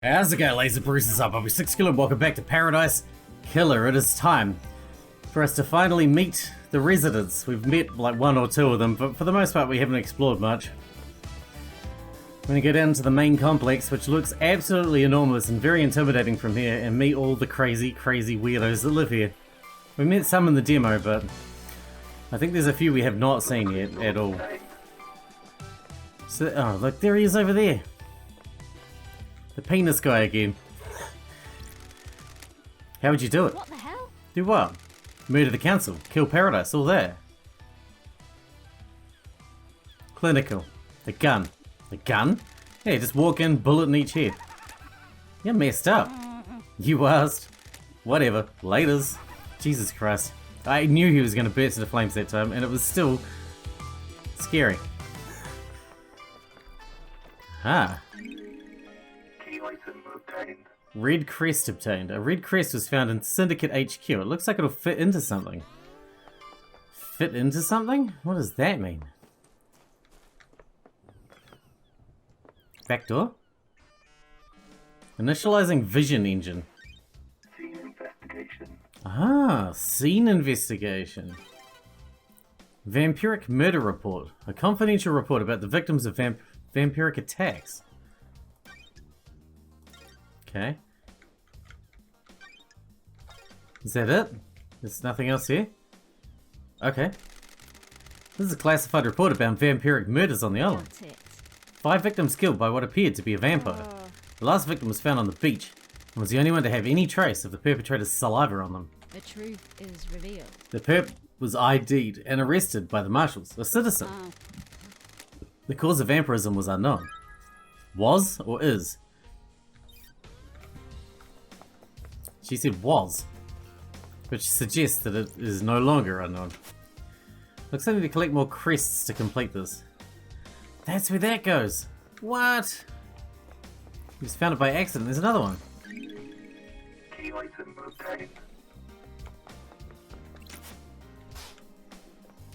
How's it going, Laser Bruises up? I'll be Sixkilla and welcome back to Paradise Killer. It is time for us to finally meet the residents. We've met like one or two of them, but for the most part we haven't explored much. I'm going to go down to the main complex, which looks absolutely enormous and very intimidating from here, and meet all the crazy weirdos that live here. We met some in the demo, but I think there's a few we have not seen yet at all. So, oh look, there he is over there. The penis guy again. How would you do it? What the hell? Do what? Murder the council, kill Paradise, all that. Clinical. The gun. The gun? Yeah, just walk in, bullet in each head. You're messed up. You asked. Whatever. Laters. Jesus Christ. I knew he was going to burst into flames that time, and it was still scary. Ah. Red crest obtained. A red crest was found in Syndicate HQ. It looks like it'll fit into something. Fit into something? What does that mean? Back door? Initializing vision engine. Scene investigation. Ah, scene investigation. Vampiric murder report. A confidential report about the victims of vampiric attacks. Okay. Is that it? There's nothing else here? Okay. This is a classified report about vampiric murders on the island. That's it. 5 victims killed by what appeared to be a vampire. The last victim was found on the beach and was the only one to have any trace of the perpetrator's saliva on them. The truth is revealed. The perp was ID'd and arrested by the marshals, a citizen. Oh, The cause of vampirism was unknown. Was or is? She said was, which suggests that it is no longer unknown. Looks like I need to collect more crests to complete this. That's where that goes. What? You just found it by accident. There's another one. Key item obtained.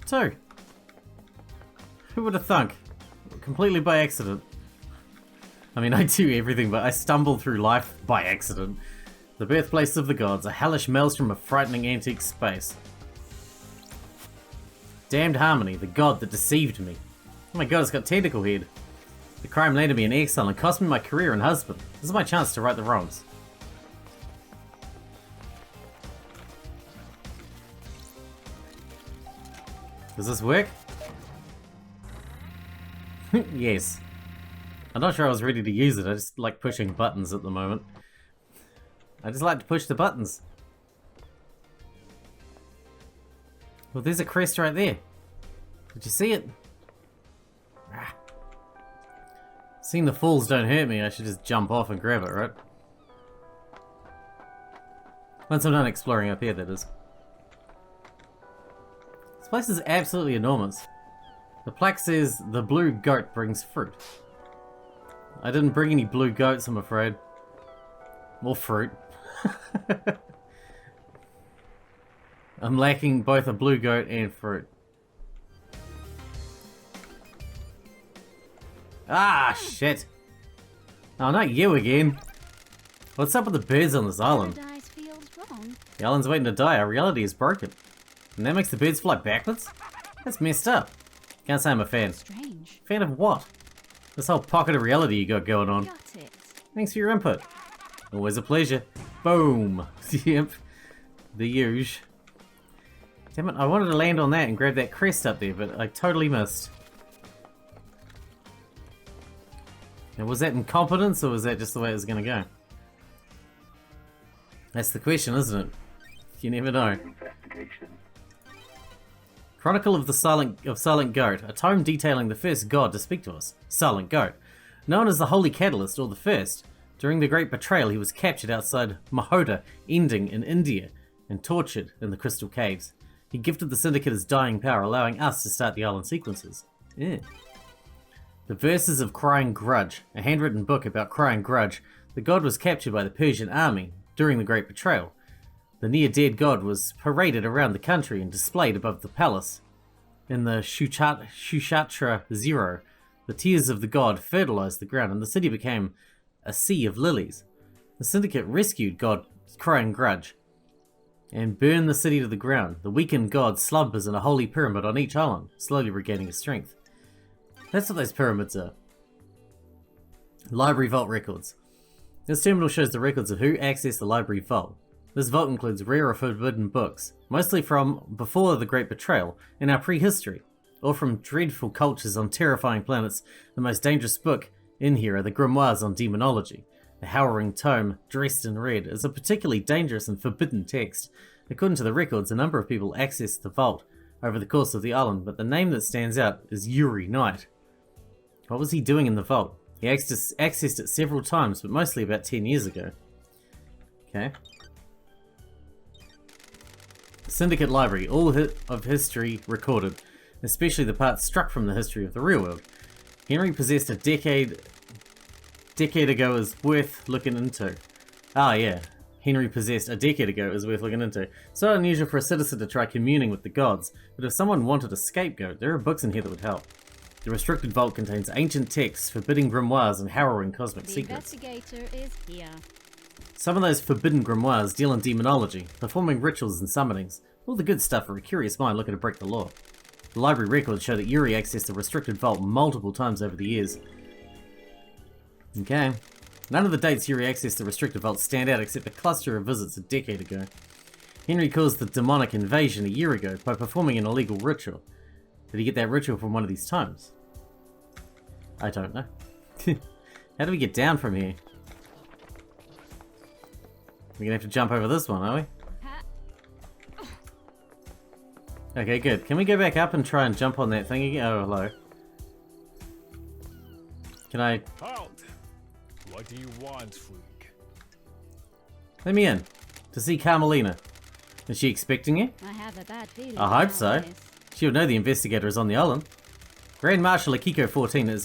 2. Who would have thunk? Completely by accident. I mean, I do everything, but I stumble through life by accident. The birthplace of the gods, a hellish maelstrom of frightening antique space. Damned harmony, the god that deceived me. Oh my god, it's got tentacle head. The crime landed me in exile and cost me my career and husband. This is my chance to right the wrongs. Does this work? Yes. I'm not sure I was ready to use it, I just like pushing buttons at the moment. I just like to push the buttons. Well, there's a crest right there. Did you see it? Ah. Seeing the falls don't hurt me, I should just jump off and grab it, right? Once I'm done exploring up here, that is. This place is absolutely enormous. The plaque says, the blue goat brings fruit. I didn't bring any blue goats, I'm afraid. Or fruit. I'm lacking both a blue goat and fruit. Ah, shit. Oh, not you again. What's up with the birds on this island? Paradise feels wrong. The island's waiting to die, our reality is broken. And that makes the birds fly backwards? That's messed up. Can't say I'm a fan. Strange. Fan of what? This whole pocket of reality you got going on. Got it. Thanks for your input. Always a pleasure. Boom. Yep. The huge. Damn it, I wanted to land on that and grab that crest up there, but I totally missed. Now, was that incompetence, or was that just the way it was going to go? That's the question, isn't it? You never know. Investigation. Chronicle of the Silent Goat, a tome detailing the first god to speak to us, Silent Goat. Known as the Holy Catalyst, or the First, during the Great Betrayal he was captured outside Mahota, Ending in India, and tortured in the Crystal Caves. He gifted the Syndicate his dying power, allowing us to start the island sequences. Yeah. The Verses of Crying Grudge, a handwritten book about Crying Grudge. The god was captured by the Persian army during the Great Betrayal. The near-dead god was paraded around the country and displayed above the palace. In the Shushatra Zero, the tears of the god fertilized the ground and the city became a sea of lilies. The Syndicate rescued God Crying Grudge and burned the city to the ground. The weakened god slumbers in a holy pyramid on each island, slowly regaining his strength. That's what those pyramids are. Library Vault Records. This terminal shows the records of who accessed the library vault. This vault includes rare or forbidden books, mostly from before the Great Betrayal in our prehistory, or from dreadful cultures on terrifying planets. The most dangerous book in here are the grimoires on demonology. The Howling Tome, dressed in red, is a particularly dangerous and forbidden text. According to the records, a number of people accessed the vault over the course of the island, but the name that stands out is Yuri Knight. What was he doing in the vault? He accessed it several times, but mostly about 10 years ago. Okay. Syndicate Library, all of history recorded, especially the parts struck from the history of the real world. Henry possessed a decade ago is worth looking into. Ah, yeah. Henry possessed a decade ago is worth looking into. It's not unusual for a citizen to try communing with the gods, but if someone wanted a scapegoat, there are books in here that would help. The restricted vault contains ancient texts, forbidding grimoires, and harrowing cosmic secrets. The investigator is here. Some of those forbidden grimoires deal in demonology, performing rituals and summonings. All the good stuff for a curious mind looking to break the law. The library records show that Yuri accessed the restricted vault multiple times over the years. Okay. None of the dates Yuri accessed the restricted vault stand out except a cluster of visits a decade ago. Henry caused the demonic invasion a year ago by performing an illegal ritual. Did he get that ritual from one of these tomes? I don't know. How do we get down from here? We're gonna have to jump over this one, are we? Okay, good. Can we go back up and try and jump on that thing again? Oh, hello. Can I... Halt! What do you want, freak? Let me in. To see Carmelina. Is she expecting you? I have a bad feeling. I hope about so. this. She'll know the investigator is on the island. Grand Marshal Akiko 14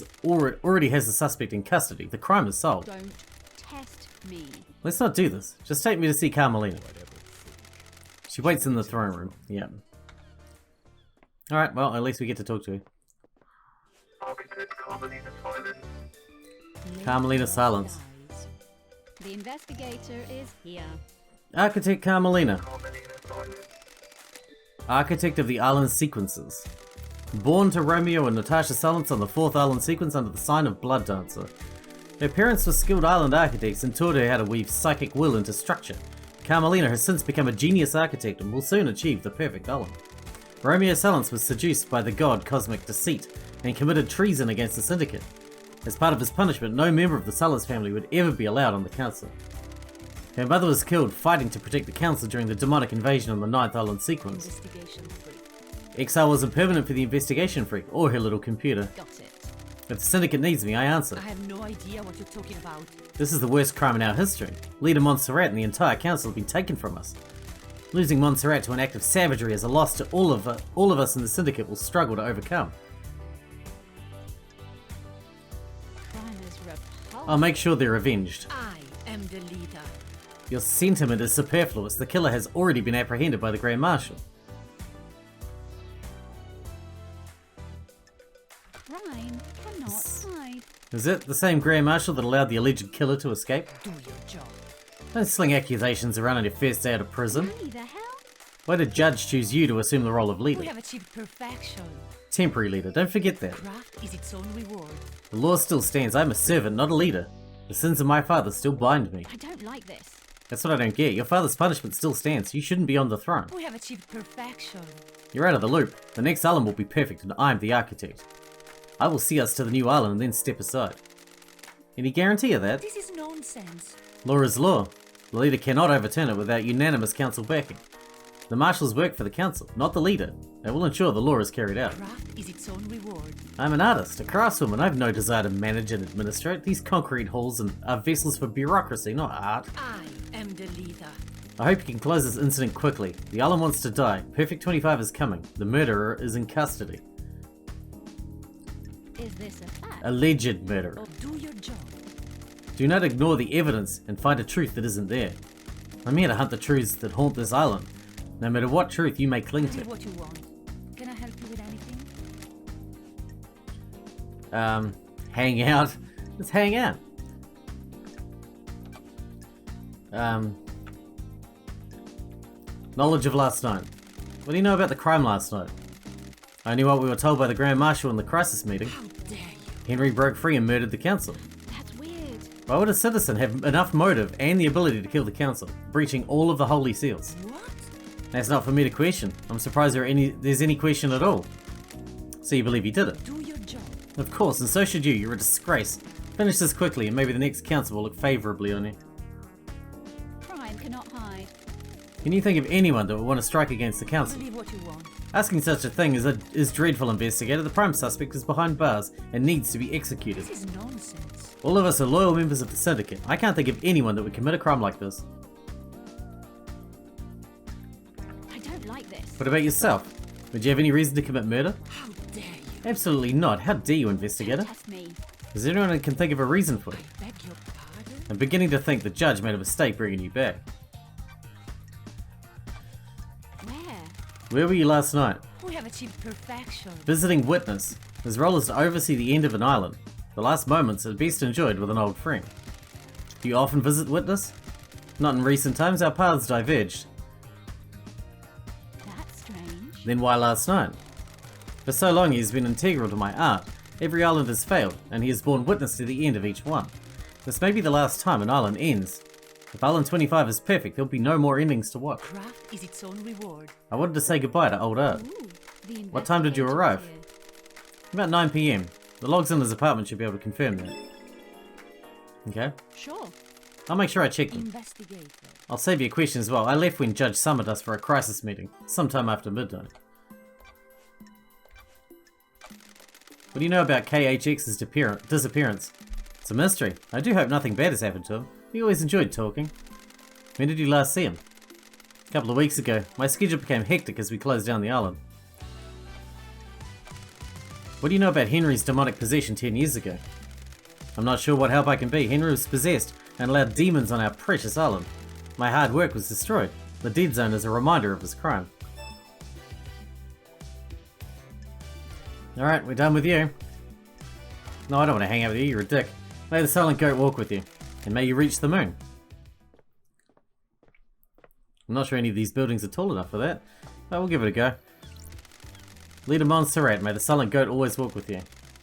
already has the suspect in custody. The crime is solved. Don't test me. Let's not do this. Just take me to see Carmelina. Whatever, freak. She waits in the throne room. Yeah. Alright, well, at least we get to talk to her. Architect Carmelina Silence. Carmelina Silence. The investigator is here. Architect Carmelina. Carmelina Silence. Architect of the island sequences. Born to Romeo and Natasha Silence on the 4th island sequence under the sign of Blood Dancer. Her parents were skilled island architects and taught her how to weave psychic will into structure. Carmelina has since become a genius architect and will soon achieve the perfect island. Romeo Silence was seduced by the god Cosmic Deceit and committed treason against the Syndicate. As part of his punishment, no member of the Silence family would ever be allowed on the council. Her mother was killed fighting to protect the council during the demonic invasion on the 9th island sequence. Investigation freak. Exile wasn't permanent for the investigation freak or her little computer. Got it. If the Syndicate needs me, I answer. I have no idea what you're talking about. This is the worst crime in our history. Leader Montserrat and the entire council have been taken from us. Losing Montserrat to an act of savagery is a loss to all of us in the Syndicate will struggle to overcome. Crime is repulsive. I'll make sure they're avenged. I am the leader. Your sentiment is superfluous. The killer has already been apprehended by the Grand Marshal. Crime cannot hide. Is it the same Grand Marshal that allowed the alleged killer to escape? Do your job. Don't sling accusations around on your first day out of prison. Why the hell? Why did Judge choose you to assume the role of leader? We have achieved perfection. Temporary leader, don't forget that. Craft is its own reward. The law still stands. I'm a servant, not a leader. The sins of my father still bind me. I don't like this. That's what I don't get. Your father's punishment still stands. You shouldn't be on the throne. We have achieved perfection. You're out of the loop. The next island will be perfect, and I'm the architect. I will see us to the new island and then step aside. Any guarantee of that? This is nonsense. Law is law. The leader cannot overturn it without unanimous council backing. The marshals work for the council, not the leader. They will ensure the law is carried out. Craft is its own reward. I'm an artist, a craftswoman. I have no desire to manage and administrate. These concrete halls are vessels for bureaucracy, not art. I am the leader. I hope you can close this incident quickly. The island wants to die. Perfect 25 is coming. The murderer is in custody. Is this a fact? Alleged murderer. Oh, do your job. Do not ignore the evidence and find a truth that isn't there. I'm here to hunt the truths that haunt this island. No matter what truth you may cling Do to. what you want. Can I help you with anything? Hang out. Let's hang out. Knowledge of last night. What do you know about the crime last night? Only what we were told by the Grand Marshal in the crisis meeting. How dare you? Henry broke free and murdered the council. That's weird. Why would a citizen have enough motive and the ability to kill the council, breaching all of the holy seals? What? That's not for me to question. I'm surprised there's any question at all. So you believe he did it? Do your job. Of course, and so should you. You're a disgrace. Finish this quickly and maybe the next council will look favourably on you. Crime cannot hide. Can you think of anyone that would want to strike against the council? Believe what you want. Asking such a thing is dreadful, investigator. The prime suspect is behind bars and needs to be executed. This is nonsense. All of us are loyal members of the Syndicate. I can't think of anyone that would commit a crime like this. I don't like this. What about yourself? Would you have any reason to commit murder? How dare you? Absolutely not. How dare you, investigator? Test me. Is there anyone that can think of a reason for it? Beg your pardon? I'm beginning to think the judge made a mistake bringing you back. Where? Where were you last night? We have achieved perfection. Visiting witness. His role is to oversee the end of an island. The last moments are best enjoyed with an old friend. Do you often visit witness? Not in recent times, our paths diverged. That's strange. Then why last night? For so long he has been integral to my art. Every island has failed, and he has borne witness to the end of each one. This may be the last time an island ends. If Island 25 is perfect, there'll be no more endings to watch. Craft is its own reward. I wanted to say goodbye to old art. Ooh, the What time did you investigator's arrive? here. About 9 PM. The logs in his apartment should be able to confirm that. Okay. Sure. I'll make sure I check them. Investigate. I'll save you a question as well. I left when Judge summoned us for a crisis meeting, sometime after midnight. What do you know about KHX's disappearance? It's a mystery. I do hope nothing bad has happened to him. We always enjoyed talking. When did you last see him? A couple of weeks ago. My schedule became hectic as we closed down the island. What do you know about Henry's demonic possession 10 years ago? I'm not sure what help I can be. Henry was possessed and allowed demons on our precious island. My hard work was destroyed. The dead zone is a reminder of his crime. Alright, we're done with you. No, I don't want to hang out with you, you're a dick. May the silent goat walk with you, and may you reach the moon. I'm not sure any of these buildings are tall enough for that, but we'll give it a go. Leader Montserrat, may the silent goat always walk with you.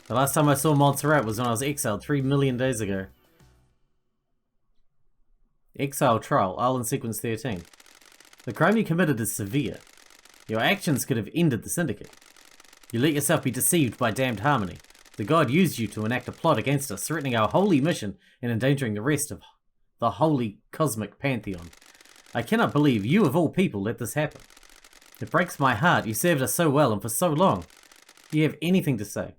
The last time I saw Montserrat was when I was exiled 3 million days ago. Exile Trial, Island Sequence 13. The crime you committed is severe. Your actions could have ended the Syndicate. You let yourself be deceived by damned harmony. The god used you to enact a plot against us, threatening our holy mission and endangering the rest of the holy cosmic pantheon. I cannot believe you of all people let this happen. It breaks my heart. You served us so well and for so long. Do you have anything to say?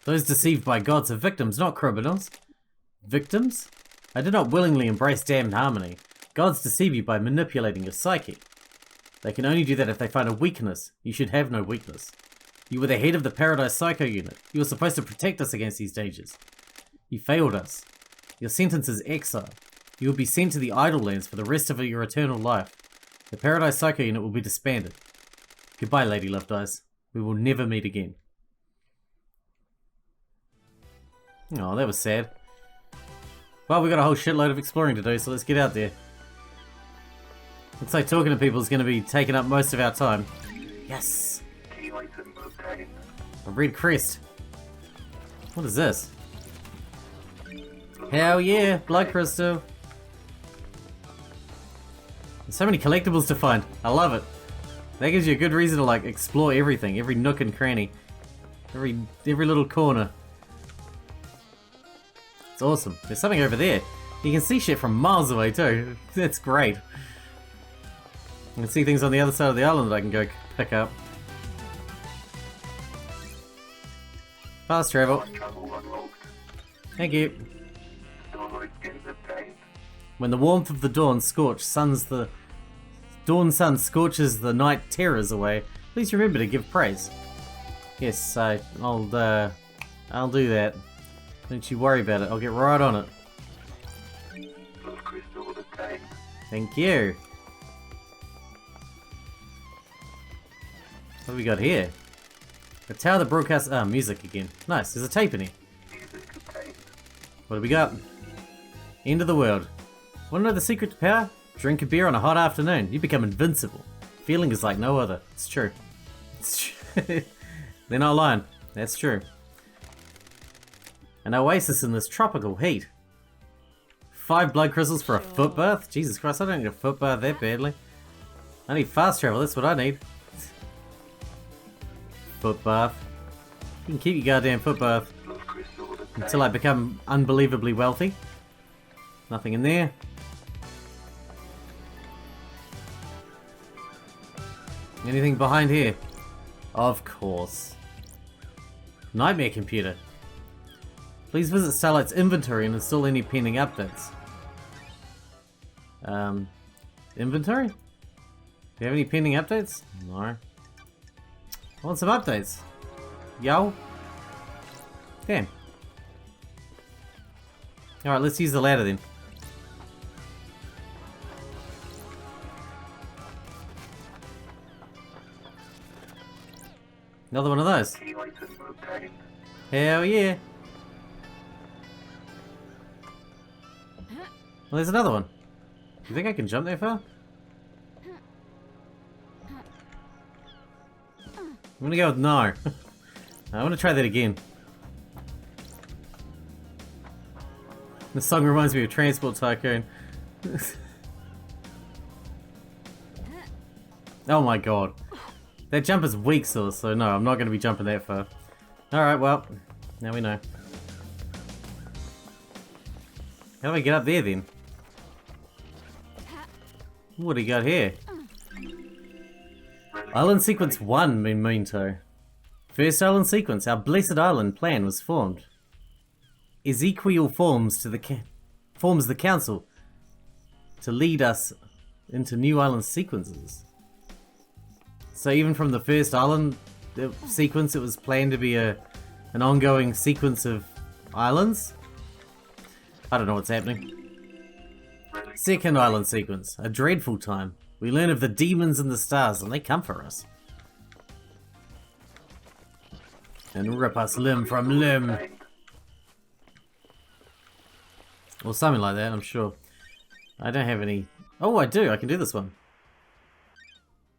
Those deceived by gods are victims, not criminals. Victims? I did not willingly embrace damned harmony. Gods deceive you by manipulating your psyche. They can only do that if they find a weakness. You should have no weakness. You were the head of the Paradise Psycho Unit. You were supposed to protect us against these dangers. You failed us. Your sentence is exile. You will be sent to the Idlelands for the rest of your eternal life. The Paradise Psycho Unit will be disbanded. Goodbye, Lady Love Dice. We will never meet again. Oh, that was sad. Well, we got a whole shitload of exploring to do, so let's get out there. Looks like talking to people is going to be taking up most of our time. Yes! Key item obtained. A red crest. What is this? Hell yeah! Blood crystal! There's so many collectibles to find. I love it. That gives you a good reason to like explore everything, every nook and cranny, every little corner. It's awesome. There's something over there. You can see shit from miles away too. That's great. I can see things on the other side of the island that I can go pick up. Fast travel. Fast travel unlocked. Thank you. Starlight skins obtained. When the warmth of the dawn sun scorches the night terrors away, please remember to give praise. Yes, I'll do that. Don't you worry about it. I'll get right on it. Blood crystal obtained. Thank you. What have we got here? A tower that broadcasts music again. Nice. There's a tape in here. Music obtained. What do we got? End of the world. Want to know the secret to power? Drink a beer on a hot afternoon. You become invincible. Feeling is like no other. It's true. It's true. They're not lying. That's true. An oasis in this tropical heat. 5 blood crystals for a foot bath? Jesus Christ, I don't need a foot bath that badly. I need fast travel, that's what I need. Foot bath. You can keep your goddamn foot bath Love crystal with a until I become unbelievably wealthy. Nothing in there. Anything behind here? Of course. Nightmare computer. Please visit Starlight's inventory and install any pending updates. Inventory? Do you have any pending updates? No. I want some updates. Yo. Damn. Alright, let's use the ladder then. Another one of those. key item obtained. Hell yeah. Well, there's another one. Do you think I can jump that far? I'm gonna go with no. I want to try that again. This song reminds me of Transport Tycoon. Oh my god. That jump is weak sauce, so no, I'm not going to be jumping that far. Alright, well, now we know. How do I get up there then? What do you got here? Island Sequence 1, Memento. First island sequence, our Blessed Island plan was formed. Ezekiel forms the council to lead us into new island sequences. So even from the first island sequence, it was planned to be an ongoing sequence of islands? I don't know what's happening. Second island sequence, a dreadful time. We learn of the demons and the stars, and they come for us. And rip us limb from limb. Or something like that, I'm sure. I don't have any... Oh, I do, I can do this one.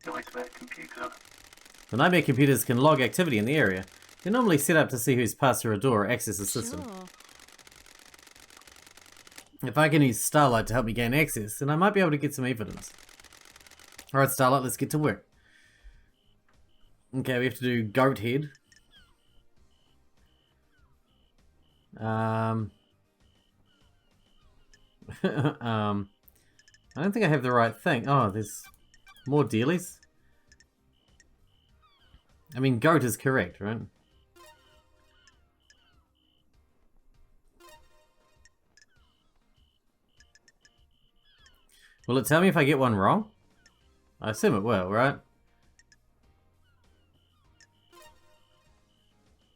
Nightmare computer. The nightmare computers can log activity in the area. They're normally set up to see who's passed through a door or access the system. Sure. If I can use Starlight to help me gain access, then I might be able to get some evidence. Alright, Starlight, let's get to work. Okay, we have to do goat head. I don't think I have the right thing. Oh, there's more dealies? I mean, goat is correct, right? Will it tell me if I get one wrong? I assume it will, right?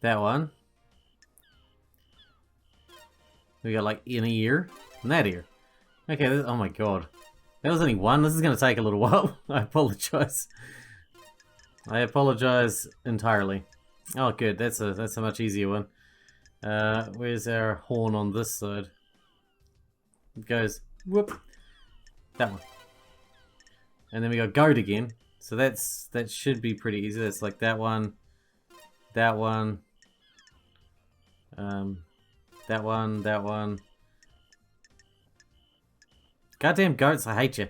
That one. We got like in a ear and that ear. Okay, oh my god. That was only one. This is going to take a little while. I apologize. I apologize entirely. Oh good, that's a much easier one. Where's our horn on this side? It goes whoop. That one. And then we got goat again. So that should be pretty easy. That's like that one. That one. That one, that one. Goddamn goats, I hate you.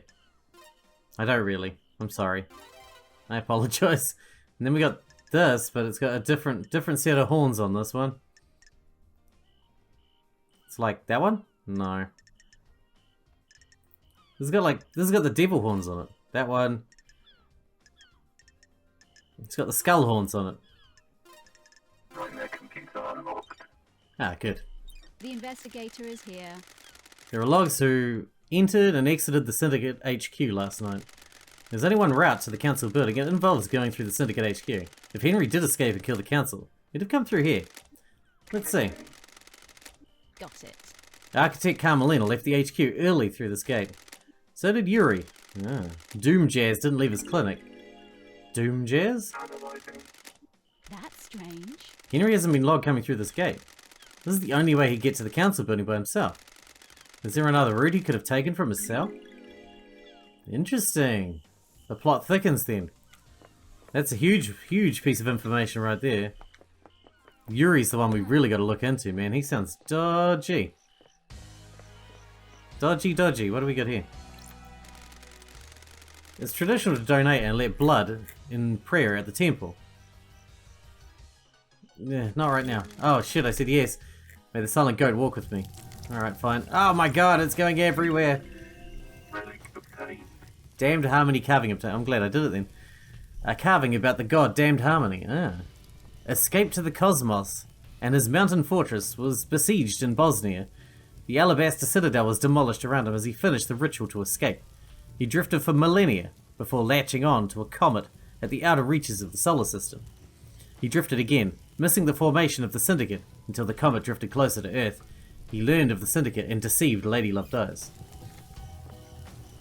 I don't really. I'm sorry. I apologize. And then we got this, but it's got a different set of horns on this one. It's like that one? No. This has got the devil horns on it. That one. It's got the skull horns on it. Nightmare computer unlocked. Ah, good. The investigator is here. There are logs who entered and exited the Syndicate HQ last night. There's only one route to the council building. It involves going through the Syndicate HQ. If Henry did escape and kill the council, he'd have come through here. Let's see. Got it. Architect Carmelina left the HQ early through this gate. So did Yuri. Ah. Doom Jazz didn't leave his clinic. Doom Jazz? Analyzing. That's strange. Henry hasn't been logged coming through this gate. This is the only way he'd get to the council building by himself. Is there another route he could have taken from his cell? Interesting. The plot thickens then. That's a huge, huge piece of information right there. Yuri's the one we really got to look into, man. He sounds dodgy. Dodgy, dodgy. What do we got here? It's traditional to donate and let blood in prayer at the temple. Yeah, not right now. Oh shit, I said yes. May the silent goat walk with me. Alright, fine. Oh my god, it's going everywhere. Relic obtained. Damned harmony carving obtained. I'm glad I did it then. A carving about the god damned harmony. Ah. Escaped to the cosmos, and his mountain fortress was besieged in Bosnia. The alabaster citadel was demolished around him as he finished the ritual to escape. He drifted for millennia before latching on to a comet at the outer reaches of the solar system. He drifted again, missing the formation of the Syndicate until the comet drifted closer to Earth. He learned of the Syndicate and deceived Lady Love Dies.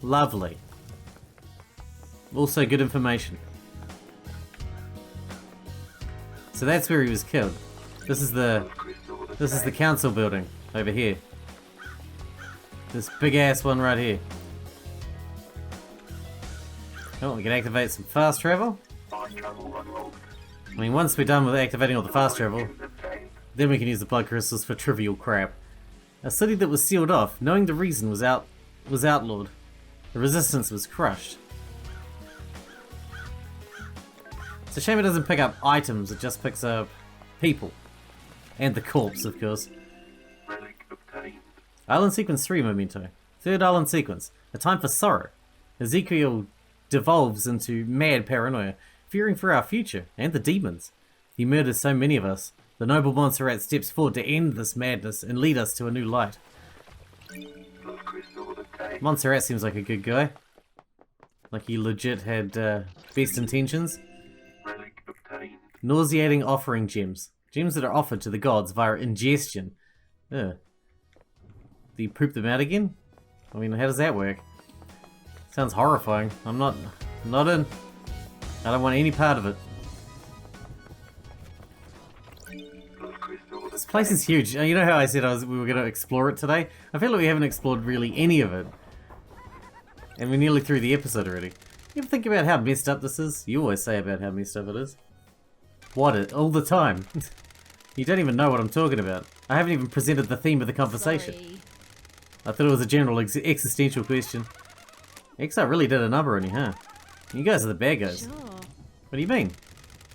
Lovely. Also good information. So that's where he was killed. This is the council building over here. This big ass one right here. Oh, we can activate some fast travel. Fast travel unlocked. I mean, once we're done with activating all the fast travel, Obtained. then we can use the blood crystals for trivial crap. A city that was sealed off, knowing the reason was outlawed. The resistance was crushed. It's a shame it doesn't pick up items, it just picks up people. And the corpse, of course. Relic obtained. Island Sequence 3 memento. Third island sequence. A time for sorrow. Ezekiel devolves into mad paranoia, fearing for our future and the demons. He murders so many of us. The noble Montserrat steps forward to end this madness and lead us to a new light. Blood crystal obtained. Montserrat seems like a good guy. Like he legit had best intentions. Relic obtained. Nauseating offering gems. Gems that are offered to the gods via ingestion. Ugh. Do you poop them out again? I mean, how does that work? Sounds horrifying. I'm not in. I don't want any part of it. Blood crystal This place is huge. You know how I said we were going to explore it today? I feel like we haven't explored really any of it. And we're nearly through the episode already. You ever think about how messed up this is? You always say about how messed up it is. All the time. You don't even know what I'm talking about. I haven't even presented the theme of the conversation. Sorry. I thought it was a general existential question. XR really did a number on you, huh? You guys are the bad guys. Sure. What do you mean?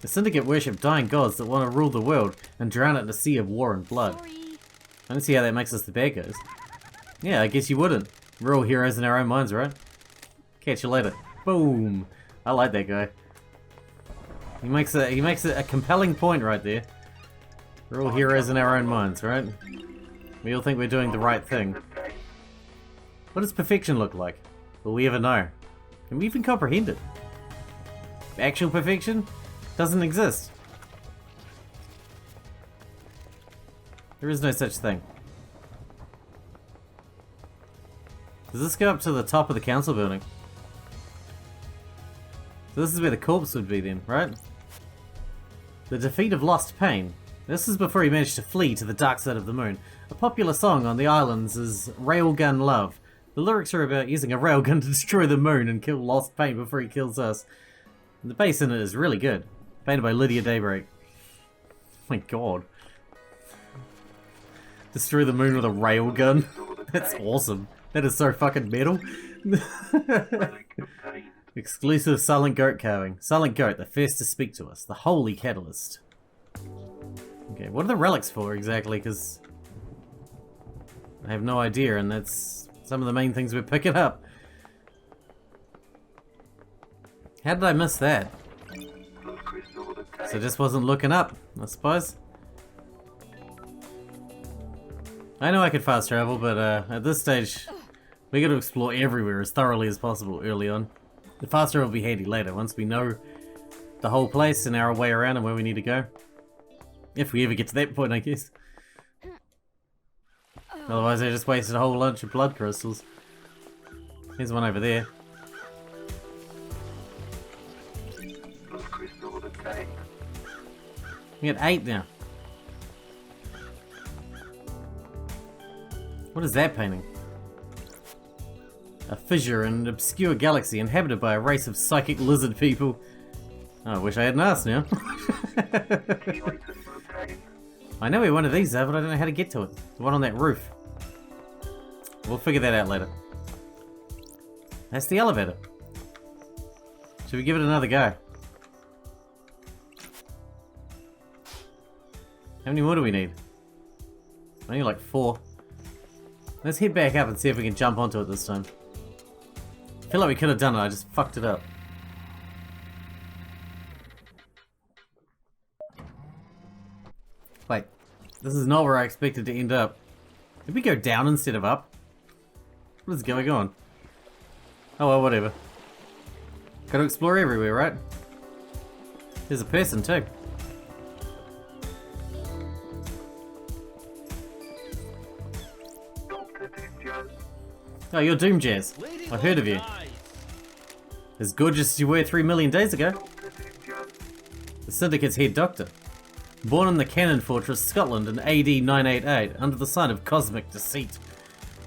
The Syndicate worship dying gods that want to rule the world and drown it in a sea of war and blood. Sorry. I don't see how that makes us the bad guys. Yeah, I guess you wouldn't. We're all heroes in our own minds, right? Catch you later. Boom! I like that guy. He makes a compelling point right there. We're all heroes in our own minds, right? We all think we're doing the right thing. obtained. What does perfection look like? Will we ever know? Can we even comprehend it? Actual perfection? Doesn't exist. There is no such thing. Does this go up to the top of the council building? So this is where the corpse would be then, right? The defeat of Lost Pain. This is before he managed to flee to the dark side of the moon. A popular song on the islands is Railgun Love. The lyrics are about using a railgun to destroy the moon and kill Lost Pain before he kills us. And the bass in it is really good. Painted by Lydia Daybreak. Oh my god. Destroy the moon with a railgun? That's awesome. That is so fucking metal. Relic obtained. Exclusive Silent Goat carving. Silent Goat, the first to speak to us. The Holy Catalyst. Okay, what are the relics for exactly? Because I have no idea, and that's some of the main things we're picking up. How did I miss that? Blood crystal obtained. So just wasn't looking up, I suppose. I know I could fast travel, but at this stage, we got to explore everywhere as thoroughly as possible early on. The fast travel will be handy later, once we know the whole place and our way around and where we need to go. If we ever get to that point, I guess. Otherwise, I just wasted a whole bunch of blood crystals. Here's one over there. Blood crystal obtained. We got 8 now. What is that painting? A fissure in an obscure galaxy inhabited by a race of psychic lizard people. Oh, I wish I hadn't asked now. Any items obtained? I know where one of these are, but I don't know how to get to it. The one on that roof. We'll figure that out later. That's the elevator. Should we give it another go? How many more do we need? Only like 4. Let's head back up and see if we can jump onto it this time. I feel like we could have done it, I just fucked it up. Wait, this is not where I expected to end up. Did we go down instead of up? What is going on? Oh well, whatever. Gotta explore everywhere, right? There's a person too. Dr. Dinjas? Oh, you're Doom Jazz. I heard of you. As gorgeous as you were 3 million days ago. Dr. Dinjas? The Syndicate's head doctor. Born in the Cannon Fortress, Scotland in AD 988, under the sign of cosmic deceit.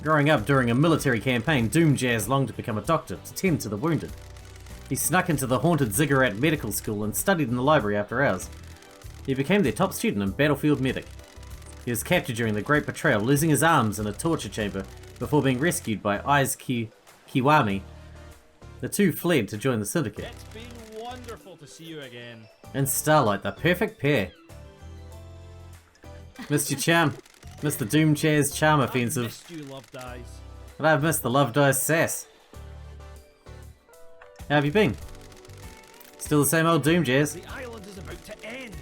Growing up during a military campaign, Doom Jazz longed to become a doctor to tend to the wounded. He snuck into the haunted Ziggurat Medical School and studied in the library after hours. He became their top student and battlefield medic. He was captured during the Great Betrayal, losing his arms in a torture chamber before being rescued by Kiwami. The two fled to join the Syndicate. It's been wonderful to see you again. And Starlight, the perfect pair. Mr. Charm. Mr. Doom Jazz Charm Offensive. Missed you, Love Dies. But I've missed the Love Dice sass. How have you been? Still the same old Doom Jazz? The island is about to end.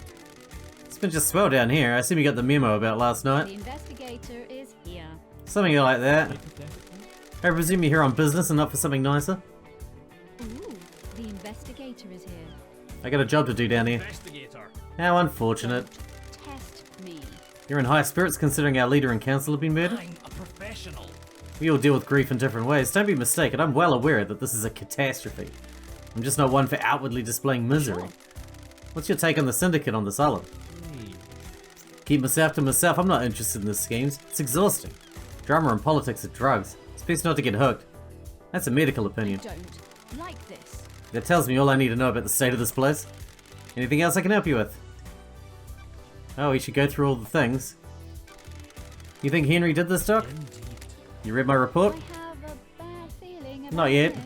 It's been just swell down here. I assume you got the memo about last The night. investigator is here. Something like that. I presume you're here on business and not for something nicer? Ooh, the investigator is here. I got a job to do down here. Investigator. How unfortunate. Test me. You're in high spirits considering our leader and council have been murdered? I'm a professional. We all deal with grief in different ways. Don't be mistaken, I'm well aware that this is a catastrophe. I'm just not one for outwardly displaying misery. What's your take on the Syndicate on this island? Keep myself to myself, I'm not interested in the schemes. It's exhausting. Drama and politics are drugs. It's best not to get hooked. That's a medical opinion. Don't like this. That tells me all I need to know about the state of this place. Anything else I can help you with? Oh, we should go through all the things. You think Henry did this, Doc? You read my I report? have a bad feeling about Not yet. this.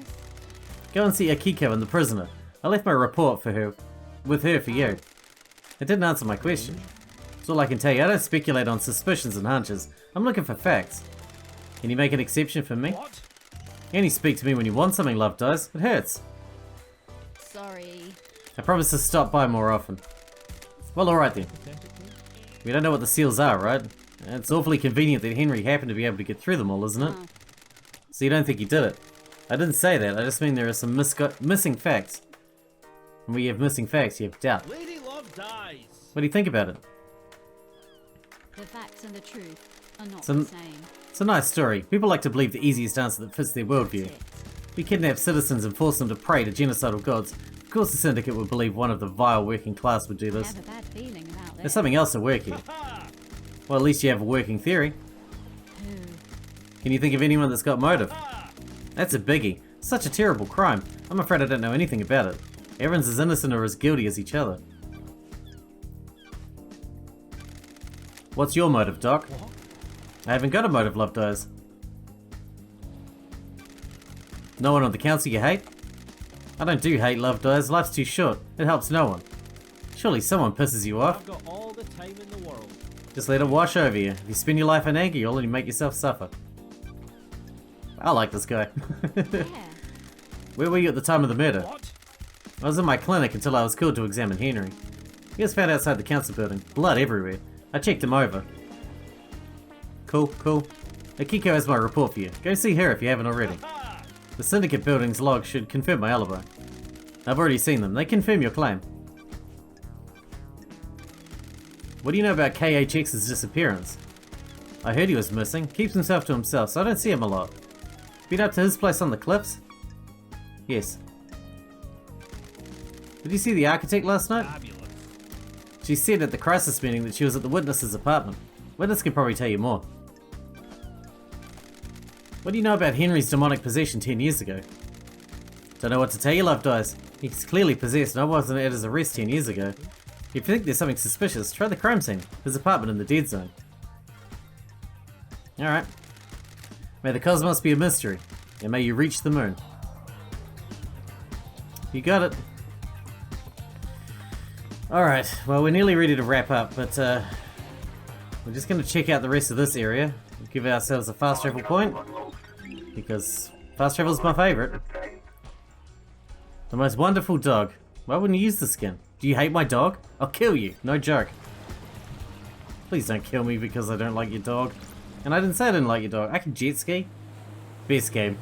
Go and see Akiko and the prisoner. I left my report with her for you. It didn't answer my question. That's all I can tell you. I don't speculate on suspicions and hunches. I'm looking for facts. Can you make an exception for me? What? You only speak to me when you want something, Love Dies. It hurts. Sorry. I promise to stop by more often. Well, alright then. We don't know what the seals are, right? It's awfully convenient that Henry happened to be able to get through them all, isn't it? Oh. So you don't think he did it? I didn't say that, I just mean there are some missing facts. And when you have missing facts, you have doubt. Lady Love Dies. What do you think about it? The facts and the truth are not Some- the same. It's a nice story. People like to believe the easiest answer that fits their worldview. That's it. We kidnap citizens and force them to pray to genocidal gods. Of course the Syndicate would believe one of the vile working class would do I this. have a bad feeling about There's this. something else at work here. Well, at least you have a working theory. Who? Can you think of anyone that's got motive? That's a biggie. Such a terrible crime. I'm afraid I don't know anything about it. Everyone's as innocent or as guilty as each other. What's your motive, Doc? I haven't got a motive, Love Dies. No one on the council you hate? I don't do hate, Love Dies. Life's too short. It helps no one. Surely someone pisses you off. I've got all the time in the world. Just let it wash over you. If you spend your life in anger, you'll only make yourself suffer. I like this guy. Yeah. Where were you at the time of the murder? What? I was in my clinic until I was called to examine Henry. He was found outside the council building. Blood everywhere. I checked him over. Cool, cool. Akiko has my report for you. Go see her if you haven't already. The Syndicate building's log should confirm my alibi. I've already seen them. They confirm your claim. What do you know about KHX's disappearance? I heard he was missing. Keeps himself to himself, so I don't see him a lot. Been up to his place on the cliffs? Yes. Did you see the architect last night? Fabulous. She said at the crisis meeting that she was at the witness's apartment. Witness can probably tell you more. What do you know about Henry's demonic possession 10 years ago? Don't know what to tell you, Love Dice. He's clearly possessed and I wasn't at his arrest 10 years ago. If you think there's something suspicious, try the crime scene. His apartment in the dead zone. Alright. May the cosmos be a mystery, and may you reach the moon. You got it. Alright, well we're nearly ready to wrap up, but we're just going to check out the rest of this area. Give ourselves a fast travel point, because fast travel is my favourite. The most wonderful dog. Why wouldn't you use the skin? Do you hate my dog? I'll kill you. No joke. Please don't kill me because I don't like your dog. And I didn't say I didn't like your dog. I can jet ski. Best game.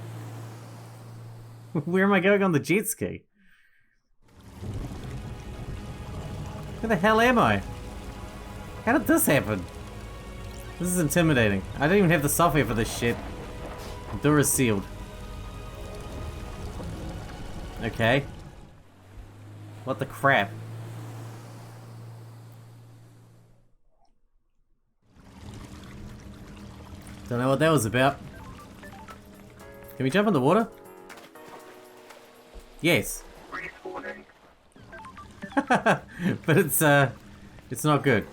Where am I going on the jet ski? Where the hell am I? How did this happen? This is intimidating. I don't even have the software for this shit. The door is sealed. Okay. What the crap? Don't know what that was about. Can we jump in the water? Yes. Respawning. But it's not good.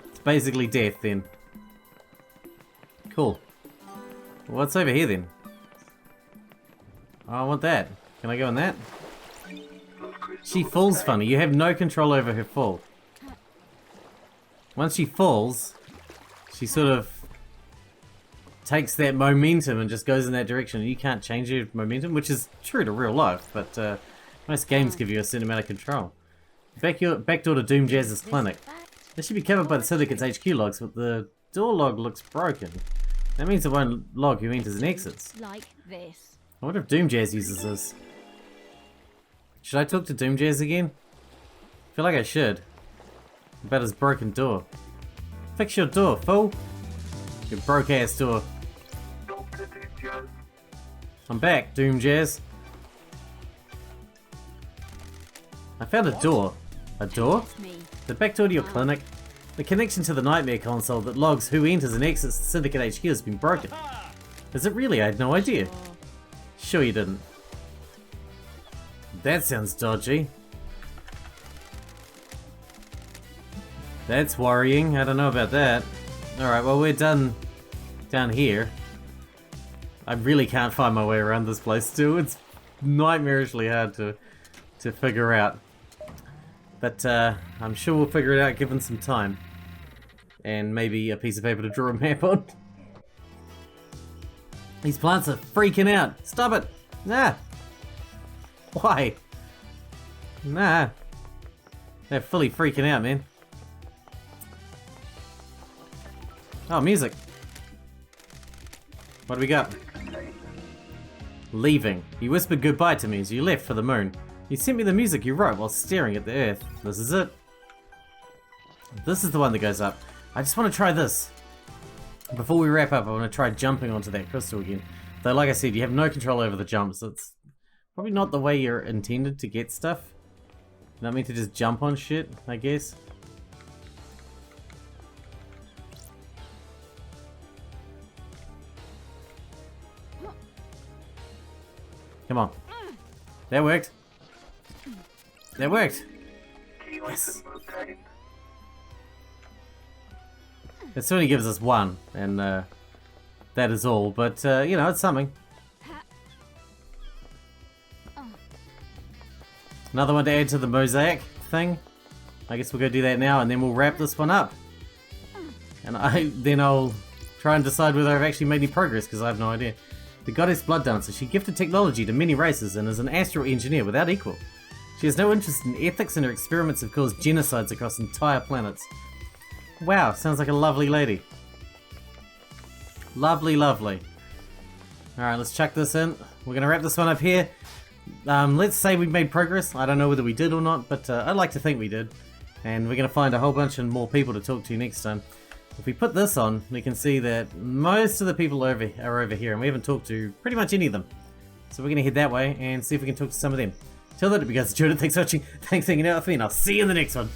It's basically death then. Cool. What's over here then? Oh, I want that. Can I go in that? She falls funny. You have no control over her fall. Once she falls, she sort of takes that momentum and just goes in that direction. You can't change your momentum, which is true to real life, but most games give you a certain amount of control. Backdoor to Doom Jazz's clinic. This should be covered by the Syndicate's HQ logs, but the door log looks broken. That means it won't log who enters and exits. Like this. I wonder if Doom Jazz uses this. Should I talk to Doom Jazz again? I feel like I should. About his broken door. Fix your door, fool! Your broke ass door. Dr. Jazz. I'm back, Doom Jazz. I found a door. A door? That's me. The back door to your clinic. The connection to the nightmare console that logs who enters and exits the Syndicate HQ has been broken. Is it really? I had no idea. Sure you didn't. That sounds dodgy. That's worrying. I don't know about that. Alright, well we're done down here. I really can't find my way around this place still. It's nightmarishly hard to figure out. But I'm sure we'll figure it out given some time. And maybe a piece of paper to draw a map on. These plants are freaking out. Stop it! Nah! Why? Nah. They're fully freaking out, man. Oh, music. What do we got? Leaving. You whispered goodbye to me as you left for the moon. You sent me the music you wrote while staring at the earth. This is it. This is the one that goes up. I just want to try this. Before we wrap up, I want to try jumping onto that crystal again. Though, like I said, you have no control over the jumps. It's probably not the way you're intended to get stuff. You not meant to just jump on shit, I guess. Come on. That worked. That worked. Yes. It certainly gives us one, and that is all, but you know, it's something. Another one to add to the mosaic thing. I guess we'll go do that now, and then we'll wrap this one up. And then I'll try and decide whether I've actually made any progress, because I have no idea. The goddess Blood Dancer. She gifted technology to many races and is an astral engineer without equal. She has no interest in ethics, and her experiments have caused genocides across entire planets. Wow, sounds like a lovely lady. Lovely, lovely. Alright, let's chuck this in. We're going to wrap this one up here. Let's say we made progress. I don't know whether we did or not, but I'd like to think we did. And we're going to find a whole bunch of more people to talk to next time. If we put this on, we can see that most of the people are over here, and we haven't talked to pretty much any of them. So we're going to head that way and see if we can talk to some of them. Till then, if you guys enjoyed it, thanks for watching, thanks for hanging out with me, and I'll see you in the next one.